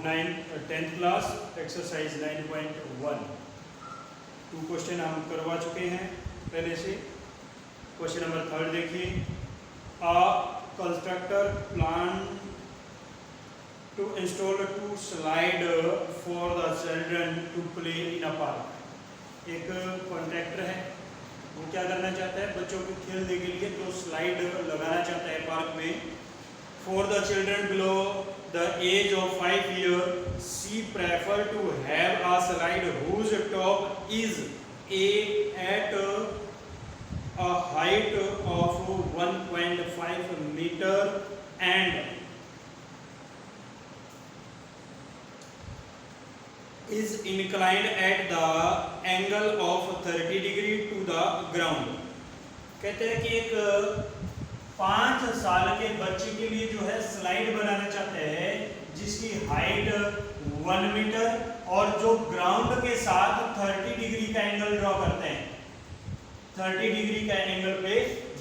10th class exercise 9.1 to question हम करवा चुके हैं पहले से। क्वेश्चन नंबर 3 देखिए, a constructor plan to install 2 slide for the children to play in a park. एक कॉन्ट्रैक्टर है, वो क्या करना चाहता है, बच्चों को खेलने के लिए 2 स्लाइड लगाना चाहता है पार्क में। For the children below the age of 5 years, she prefer to have a slide whose top is at a height of 1.5 meter and is inclined at the angle of 30 degree to the ground। कहते हैं कि एक 5 साल के बच्चे के लिए जो है स्लाइड बनाना चाहते हैं जिसकी हाइट 1 मीटर और जो ग्राउंड के साथ 30 डिग्री का एंगल ड्रॉ करते हैं, 30 डिग्री का एंगल पे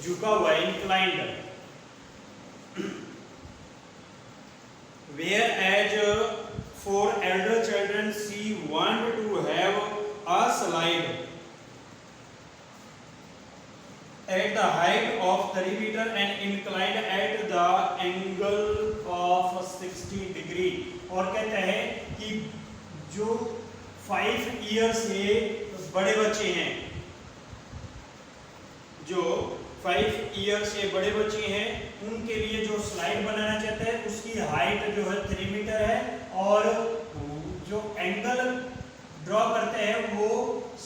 झुका हुआ है, inclined. Whereas for elder children she want to have a slide at the height of 3 meter and inclined at the angle of 60 degree। और कहते हैं कि जो 5 ईयर से बड़े बच्चे हैं, जो 5 ईयर से बड़े बच्चे हैं उनके लिए जो स्लाइड बनाना चाहते हैं उसकी हाइट जो है 3 मीटर है और जो एंगल ड्रॉ करते हैं वो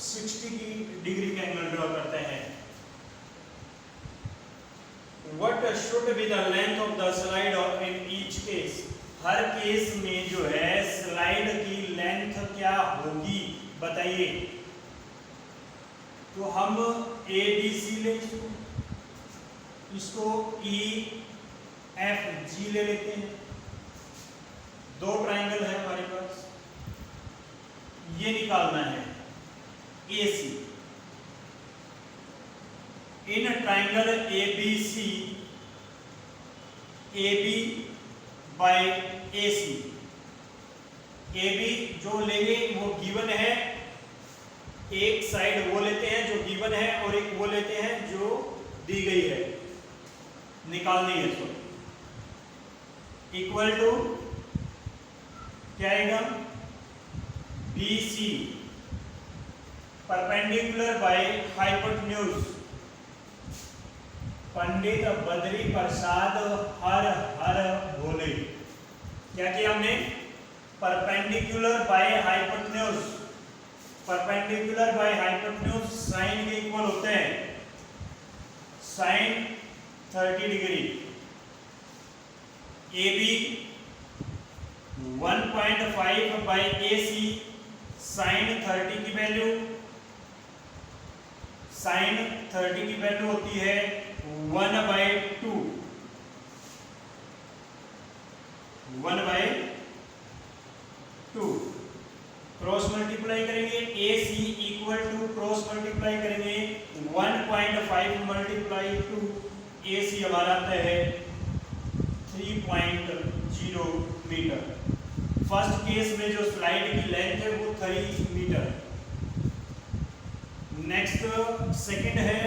60 डिग्री का एंगल ड्रॉ करते हैं। What should be the length of the slide or in each case? Her case में जो है स्लाइड की लेंथ क्या होगी बताइए। तो हम ए बी सी ले, इसको ई एफ जी ले लेते हैं। 2 ट्राइंगल है हमारे पास, ये निकालना है A C. In triangle A B C, A B by A C, A B जो लेंगे वो गिवन है, एक साइड वो लेते हैं जो गिवन है और एक वो लेते हैं जो दी गई है, निकालनी है। तो इक्वल टू क्या आएगा, B C perpendicular by hypotenuse. Pandit Badri Prasad हर हर बोले। क्या किया हमने, perpendicular by hypotenuse, perpendicular by hypotenuse sine के इक्वल होते हैं, sine 30 degree. A B 1.5 by A C, sine 30 की वैल्यू, साइन 30 की वैल्यू होती है 1/2, 1/2। क्रॉस मल्टीप्लाई करेंगे, ए सी इक्वल टू क्रॉस मल्टीप्लाई करेंगे 1.5 मल्टीप्लाई 2, ए सी हमारा आता है 3.0 मीटर। फर्स्ट केस में जो स्लाइड की लेंथ है वो 3 मीटर। नेक्स्ट सेकंड है,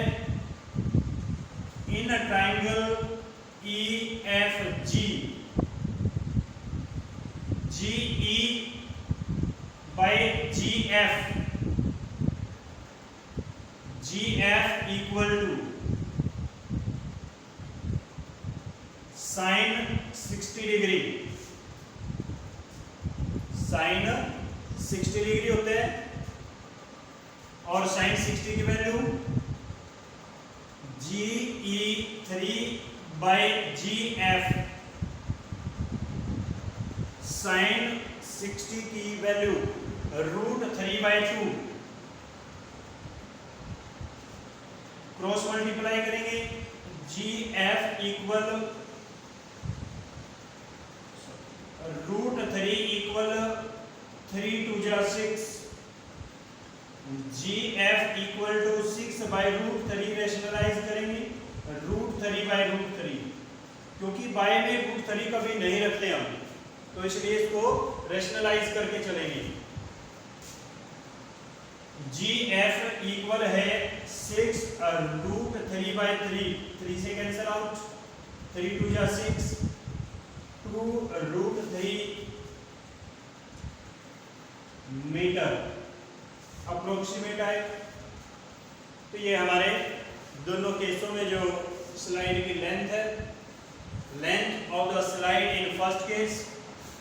in triangle E F G, G E by G F, G F equal to sine 60 degree, sine 60 degree होते हैं और साइन 60 की value G E 3 by G F, sine 60 की value √3/2। Cross multiply करेंगे, जी F equal √3 equal 3 2 जा 6, जी F equal to 6/√3 rationalise करेंगे, √3/√3, क्योंकि bye में √3 कभी नहीं रखते हम, तो इसलिए इसको रेशनलाइज करके चलेंगे। GF इक्वल है 6√3/3, 3 से कैंसिल आउट, 3 2 जा 6, 2√3 मीटर अप्रोक्सीमेट आए। तो ये हमारे दोनों केसों में जो स्लाइड की लेंथ है, length of the slide in first case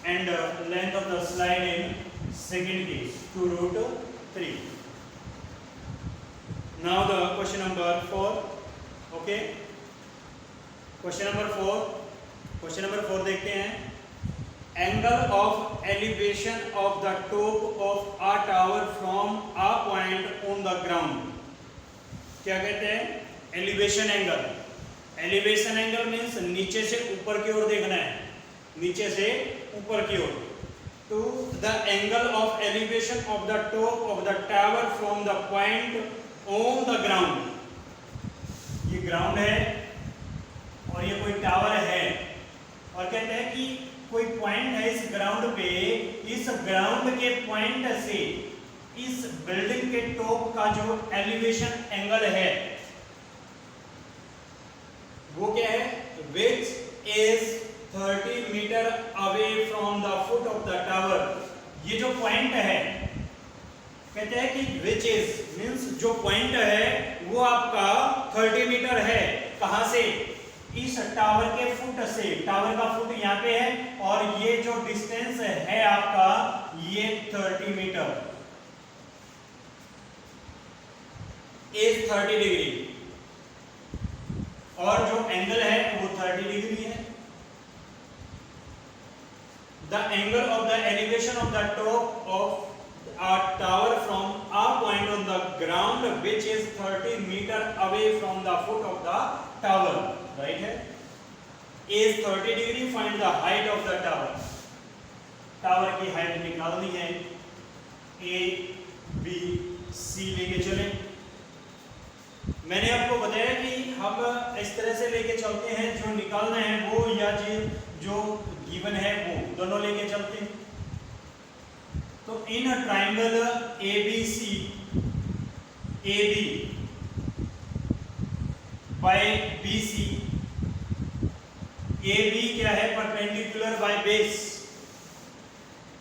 and length of the slide in second case, 2√3। Now the question number 4. Okay. Question number 4 देखते हैं। Angle of elevation of the top of a tower from a point on the ground. क्या कहते हैं? Elevation angle. Elevation angle means नीचे से ऊपर की ओर देखना है, नीचे से ऊपर की ओर। तो the angle of elevation of the top of the tower from the point on the ground, ये ग्राउंड है और ये कोई टावर है, और कहते हैं कि कोई पॉइंट है इस ग्राउंड पे, इस ग्राउंड के पॉइंट से इस बिल्डिंग के टॉप का जो एलिवेशन एंगल है वो क्या है, which is 30 metre away from the foot of the tower. ये जो पॉइंट है, कहते हैं कि which is मींस जो पॉइंट है वो आपका 30 मीटर है। कहां से? इस टावर के फुट से। टावर का फुट यहाँ पे है और ये जो डिस्टेंस है आपका ये 30 मीटर इज 30 डिग्री, और जो एंगल है वो 30 डिग्री है। The angle of the elevation of the top of a tower from a point on the ground which is 30 meter away from the foot of the tower, right है, is 30 degree, find the height of the tower। Tower की height निकालनी है, A B C लेके चले। मैंने आपको बताया कि हम इस तरह से लेके चलते हैं, जो निकालना है वो या जो गिवन है वो दोनों लेके चलते हैं। तो in triangle ABC AB by BC, AB क्या है, परपेंडिकुलर बाय बेस।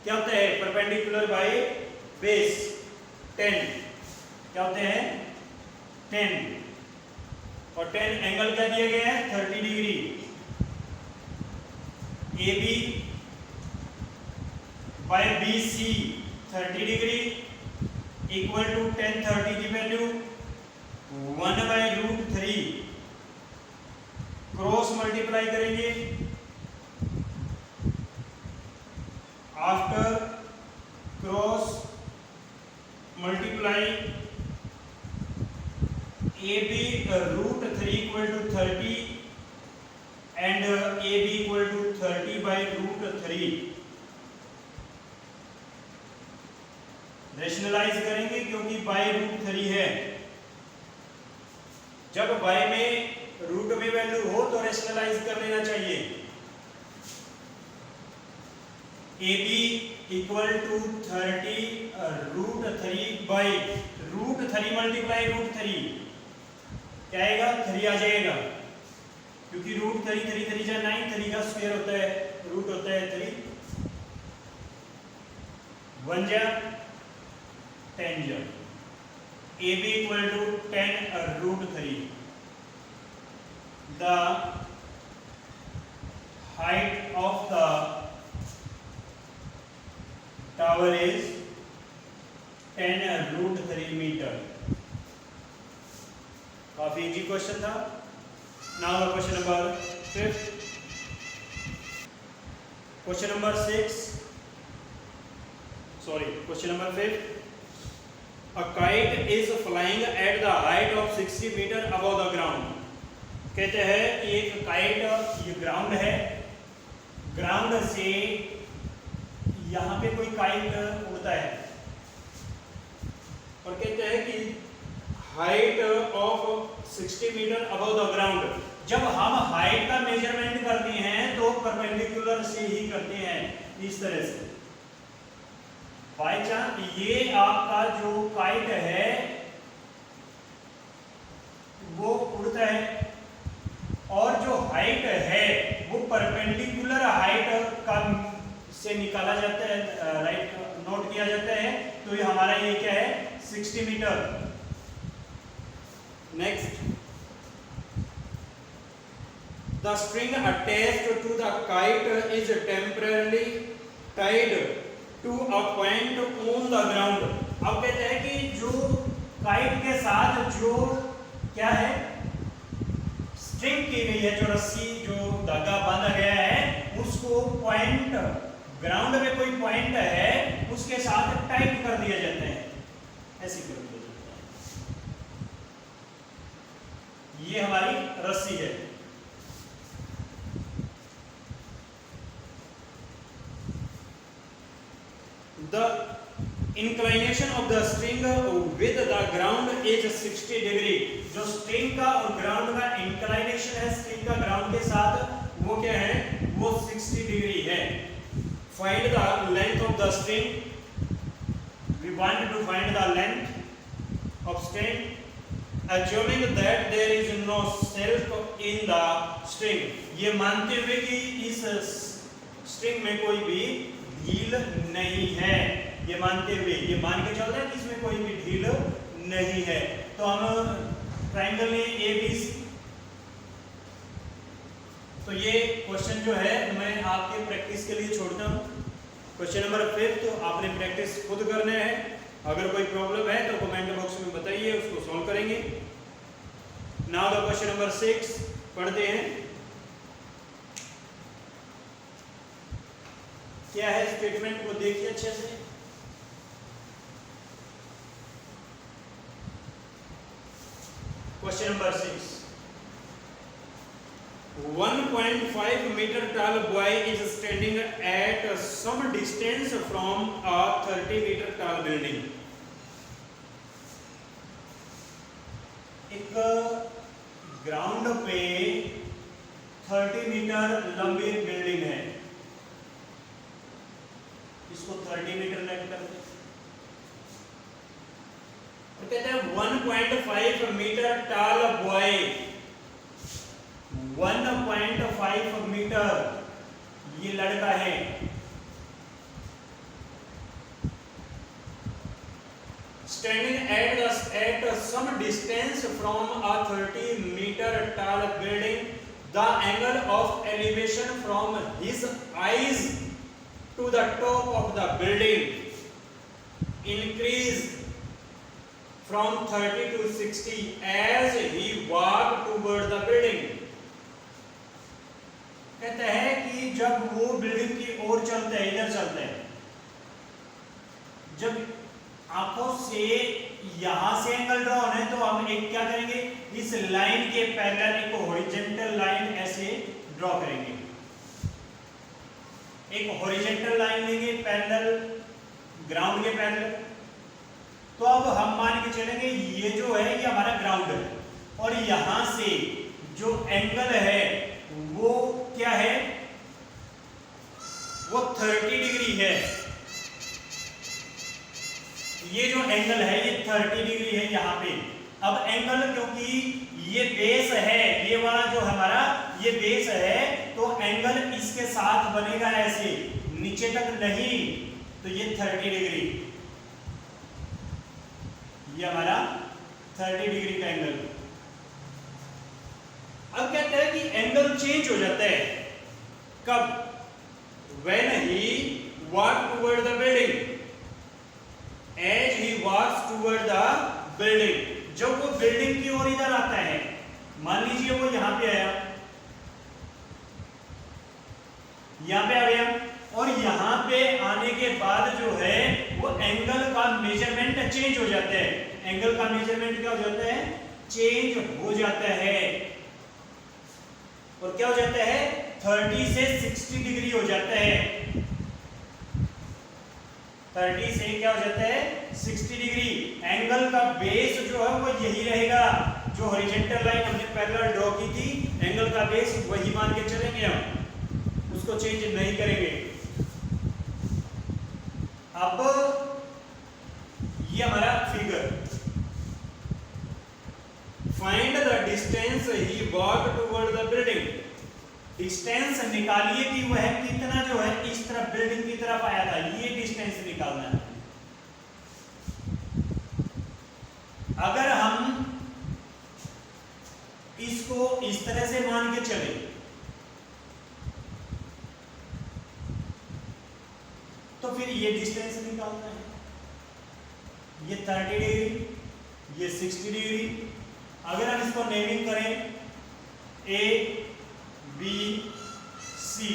क्या होता है परपेंडिकुलर बाय बेस? 10। क्या होते हैं? 10। और 10 एंगल क्या दिए गए हैं? 30 degree. AB by BC 30 degree equal to 10 30 की वैल्यू 1/√3, क्रॉस मल्टीप्लाई करेंगे। After cross multiply AB√3 equal to 30 and AB equal to 30/√3। Rationalise करेंगे क्योंकि √3 है। जब y में रूट में वैल्यू हो तो रेशनलाइज कर लेना चाहिए। AB इक्वल टू 30√3/√3 मल्टीप्लाई √3 क्या आएगा? 3 आ जाएगा, क्योंकि √3 3 3 जा 9, 3 का स्क्वायर होता है, रूट होता है 3, 1 जा 10 जा। AB equal to 10√3। The height of the tower is 10√3 metre. काफी इजी क्वेश्चन था। Now question number 5। Question number 5। A kite is flying at the height of 60 meter above the ground। कहते हैं कि एक काइट, ये ग्राउंड है, ground से यहाँ पे कोई काइट उड़ता है और कहते हैं कि height of 60 metre above the ground. जब हम हाइट का मेजरमेंट करते हैं तो परपेंडिकुलर से ही करते हैं, इस तरह से। बाई चांस ये आपका जो काइट है वो उड़ता है और जो हाइट है वो परपेंडिकुलर हाइट का से निकाला जाता है, राइट, नोट किया जाता है। तो ये हमारा ये क्या है 60 metre. Next, the string attached to the kite is temporary tied to a point on the ground. अब कहते हैं कि जो काइट के साथ जो क्या है स्ट्रिंग की गई है, जो रस्सी जो धागा बांधा गया है उसको पॉइंट ग्राउंड में कोई पॉइंट है उसके साथ टाइट कर दिया जाता है, ऐसे कर दिया जाता है। ये हमारी रस्सी है। The inclination of the string with the ground is 60 degree। जो स्ट्रिंग का और ग्राउंड का इंक्लाइनेशन है स्ट्रिंग का ग्राउंड के साथ वो क्या है, वो 60 डिग्री है। Find the length of the string। We want to find the length of string assuming that there is no self in the string। ये मानते हुए कि इस स्ट्रिंग में कोई भी ढील नहीं है, ये मानते हुए, ये मान के चल रहे हैं कि इसमें कोई भी ढील नहीं है। तो हम ट्रायंगल में ABC, तो ये क्वेश्चन जो है मैं आपके प्रैक्टिस के लिए छोड़ता हूँ। क्वेश्चन नंबर 5 तो आपने प्रैक्टिस खुद करने हैं। अगर कोई प्रॉब्लम है तो कमेंट बॉक्स में बताइए, उसको सॉल्व करेंगे। नाउ द क्वेश्चन नंबर 6 पढ़ते हैं। क्या है स्टेटमेंट को देखिए अच्छे से। Question number 6, 1.5 meter tall boy is standing at some distance from a 30 meter tall building। एक ग्राउंड पे 30 मीटर लंबी बिल्डिंग है, इसको 30 मीटर लेट करते हैं। तो कहते हैं 1.5 मीटर टॉल बॉय, 1.5 मीटर ये लड़का है, standing at some distance from a 30 meter tall building, the angle of elevation from his eyes to the top of the building increased from 30 to 60 as he walked toward the building। कहते हैं कि जब वो building की ओर चलते हैं, इधर चलते हैं, जब आंखों से यहां से एंगल ड्रॉ होना है तो हम एक क्या करेंगे, इस लाइन के पैरेलल एक हॉरिजॉन्टल लाइन ऐसे ड्रॉ करेंगे। एक हॉरिजॉन्टल लाइन लेंगे पैरेलल ग्राउंड के पैरेलल। तो अब हम मान के चलेंगे ये जो है ये हमारा ग्राउंड है और यहां से जो एंगल है वो क्या है, वो 30 डिग्री है। ये जो एंगल है ये 30 डिग्री है यहाँ पे। अब एंगल क्योंकि ये बेस है, ये वाला जो हमारा ये बेस है, तो एंगल इसके साथ बनेगा ऐसे नीचे तक नहीं, तो ये 30 डिग्री, ये हमारा 30 डिग्री का एंगल। अब कहते हैं कि एंगल चेंज हो जाता है कब, when he walked toward the building, as he walks toward the building, जब वो बिल्डिंग की ओर इधर आता है, मान लीजिए वो यहां पे आया, यहां पे आ गया, और यहां पे आने के बाद जो है वो एंगल का मेजरमेंट चेंज हो जाता है। एंगल का मेजरमेंट क्या हो जाता है, चेंज हो जाता है, और क्या हो जाता है 30 से 60 डिग्री हो जाता है। 30 से क्या हो जाता है 60 डिग्री। एंगल का बेस जो है वो यही रहेगा, जो हॉरिजॉन्टल लाइन हमने पैरेलल ड्रॉ की थी, एंगल का बेस वही मान के चलेंगे हम, उसको चेंज नहीं करेंगे। अब ये हमारा figure, find the distance he walk toward the building, distance निकालिए कि वह कितना जो है इस तरफ बिल्डिंग की तरफ आया था, ये डिस्टेंस निकालना है। अगर हम इसको इस तरह से मान के चले तो फिर ये डिस्टेंस निकालना है, ये 30 डिग्री, ये 60 डिग्री। अगर हम इसको नेमिंग करें A B C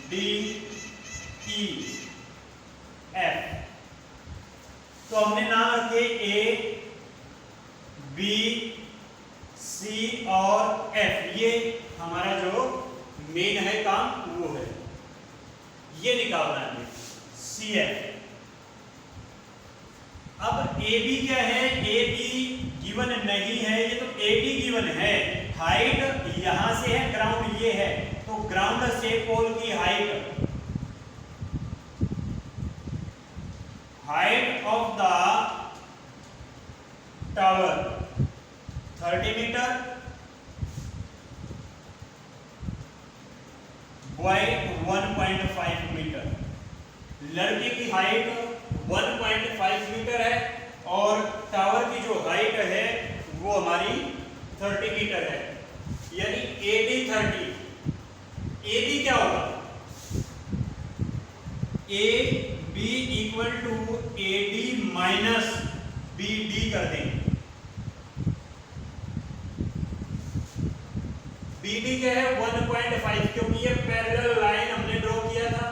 D E F, तो हमने नाम रखे ए बी सी और एफ, ये हमारा जो मेन है काम वो है, ये निकालना है सी एफ। अब ए बी क्या है, ए बी गिवन नहीं है, ये तो ए डी गिवन है, हाइट यहां से है, ग्राउंड ये है, तो ग्राउंड से पोल की height, height of the tower 30 metre, boy 1.5 metre, लड़के की हाइट 1.5 मीटर है और टावर की जो हाइट है वो हमारी 30 मीटर है, यानी AD 30। AB क्या होगा, AB equal to AD minus BD कर देंगे। BD क्या है 1.5, क्योंकि ये पैरेलल लाइन हमने ड्रॉ किया था,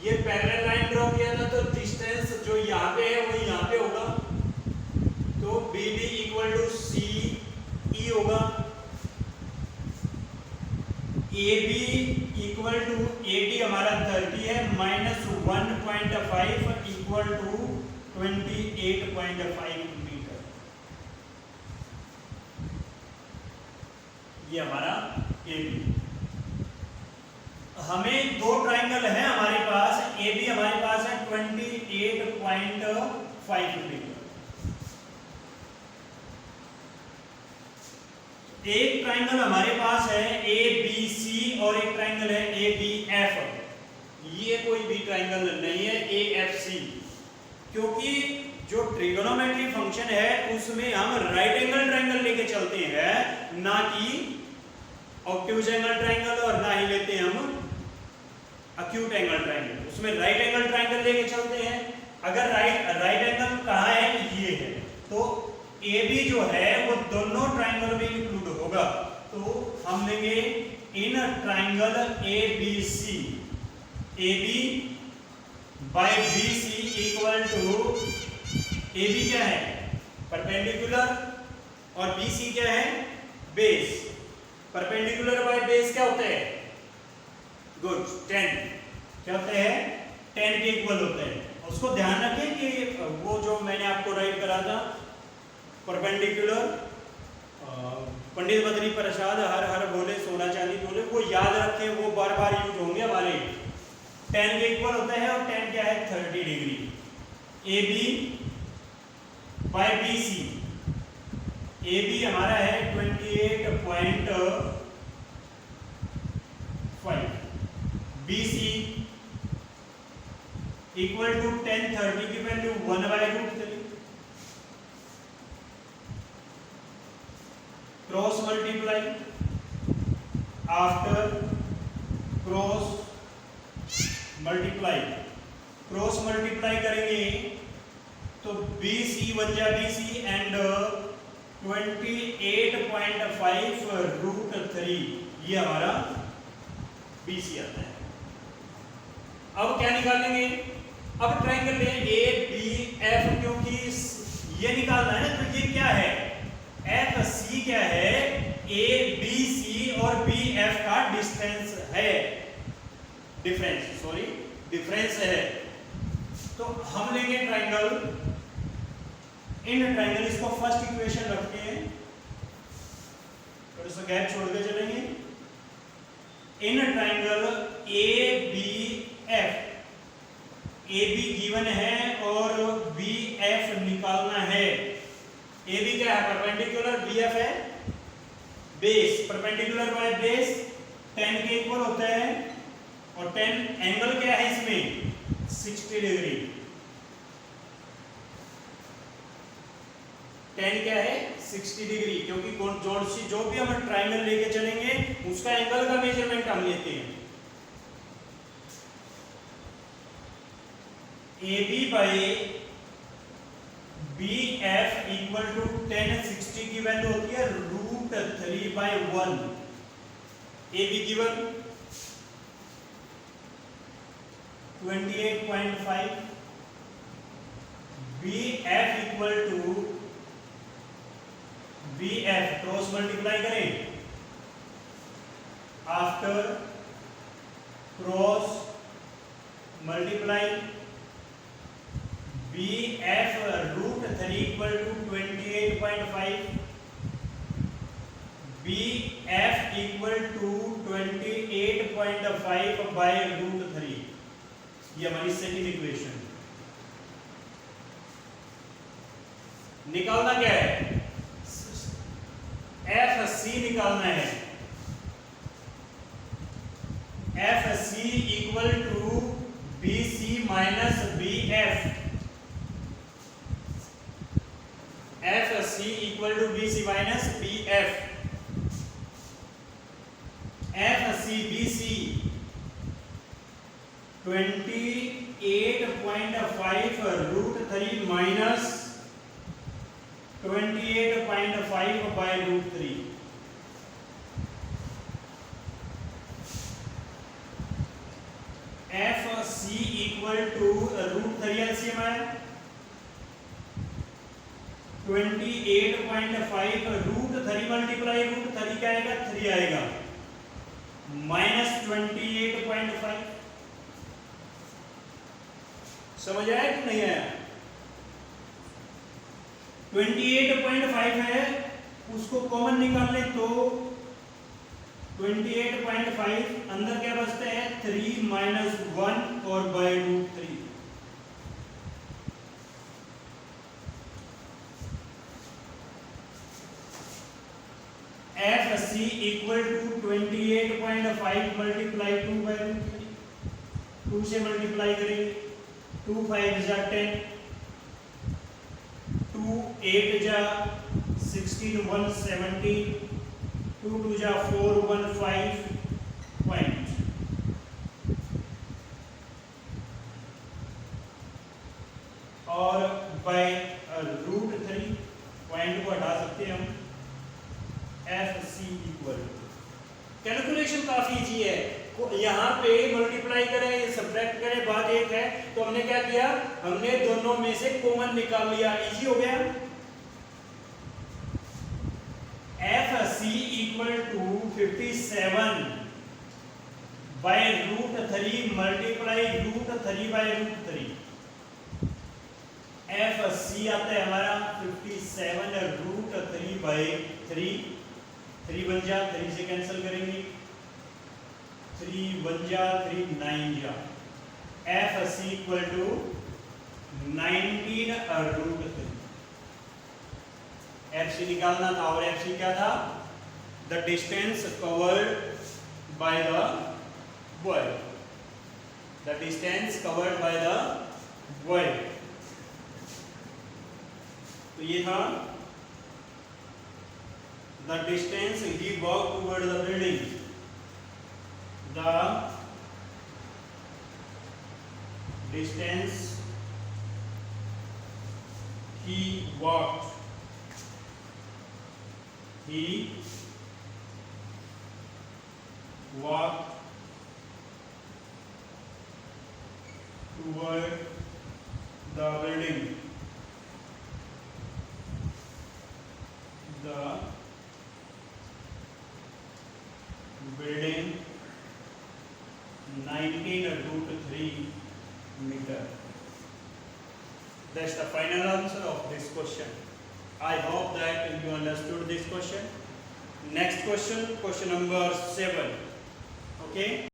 ये पैरेलल लाइन ड्रॉ किया था, तो डिस्टेंस जो यहाँ पे है वो यहाँ पे होगा, तो BD इक्वल टू CE होगा। AB इक्वल टू AD हमारा 30 है, माइनस 1.5 इक्वल टू 28.5 मीटर, ये हमारा AB। हमें दो ट्राइंगल है हमारे पास, AB हमारे पास है 28.5 मीटर, एक ट्राइंगल हमारे पास है ABC और एक ट्राइंगल है ABF, ये कोई भी ट्राइंगल नहीं है AFC, क्योंकि जो ट्रिगोनोमेट्री फंक्शन है उसमें हम राइट एंगल ट्राइंगल लेके चलते हैं, ना कि ऑब्ट्यूज एंगल ट्राइंगल और ना ही लेते हैं हम अक्यूट एंगल ट्राइंगल, उसमें राइट एंगल ट्राइंगल लेके चलते हैं। अगर राइट एंगल कहाँ है, ये है, तो AB जो है वो दोनों ट्राइंगल में इंक्लूड होगा, तो हम लेंगे in triangle ABC, AB by BC equal to, AB क्या है परपेंडिकुलर और BC क्या है बेस, परपेंडिकुलर बाय बेस क्या होते हैं, गुड 10, क्या होते हैं 10 के इक्वल होते हैं। उसको ध्यान रखें कि वो जो मैंने आपको राइट करा था परपेंडिकुलर, पंडित बद्री प्रसाद हर हर बोले सोना चांदी बोले, वो याद रखें, वो बार बार यूज होंगे हमारे, 10 के इक्वल होते हैं और 10 क्या है 30 degree. AB by BC, AB हमारा है 28.5, BC इक्वल टू 10, 30 की वैल्यू 1/√3, cross multiply, after cross multiply करेंगे तो BC बन जाए BC एंड 28.5√3, ये हमारा BC आता है। अब क्या निकालेंगे, अब ट्राइंगल ले ABF, क्योंकि ये निकालना है ना, तो ये क्या है FC क्या है ABC और BF का डिफरेंस है, तो हम लेंगे ट्राइंगल, इन ट्राइंगल, इसको फर्स्ट इक्वेशन रखते हैं, थोड़ा सा गैप छोड़ के चलेंगे। In triangle ABF A B given है और बी एफ निकालना है। ए बी क्या है? परपेंडिकुलर, बी एफ है बेस। परपेंडिकुलर बाय बेस 10 के इक्वल होता है और 10 एंगल क्या है इसमें? 60 डिग्री। 10 क्या है? 60 डिग्री, क्योंकि जो भी हम ट्रायंगल लेके चलेंगे उसका एंगल का मेजरमेंट हम लेते हैं। A B by B F equal to 10, 60 की वैल्यू होती है √3/1। A B given 28.5, B F equal to B F cross multiply करें, after cross multiply B F √3 equal to 28.5, B F equal to 28.5 by √3। ये हमारी second equation. निकालना क्या है? F C निकालना है। F C equal to B C minus B F. F C equal to B C minus B F. F C B C 28.5 √3 minus 28.5 by √3। F C equal to √3 LCM है 28.5 √3 multiply √3 क्या आएगा? 3 आएगा minus 28.5। समझ आया कि नहीं आया? 28.5 है, उसको कॉमन निकाल ले तो 28.5 अंदर क्या बचता है? 3 माइनस 1 और by √3। F C equal to 28.5 multiply 2 by √3। 2 से मल्टीप्लाई करेंगे, 2 5 जा 10, 2 8 जा 16, 1 17, 2 2 जा 4 1 5 पॉइंट। और बाय √3 पॉइंट को हटा सकते हैं हम। एफ सी इक्वल, कैलकुलेशन काफी इजी है। यहाँ पे मल्टीप्लाई करें सब्ट्रैक्ट करें बात एक है, तो हमने क्या किया? हमने दोनों में से कॉमन निकाल लिया, इजी हो गया। F C equal to 57 by √3 multiply √3 by √3। F C आता है हमारा 57 √3 बाय 3। 3 बन जा, 3 से कैंसिल करेंगे, 3 बन जा 3 9 जा। F C equal to 19 √3। F C निकालना था और एफ सी क्या था? The distance covered by the boy. The distance covered by the boy, तो ये था the distance he walked toward the building. The distance he walked. He walked toward the building. The building 19 √3 meter. That's the final answer of this question. I hope that you understood this question. Next question, question number 7. Okay.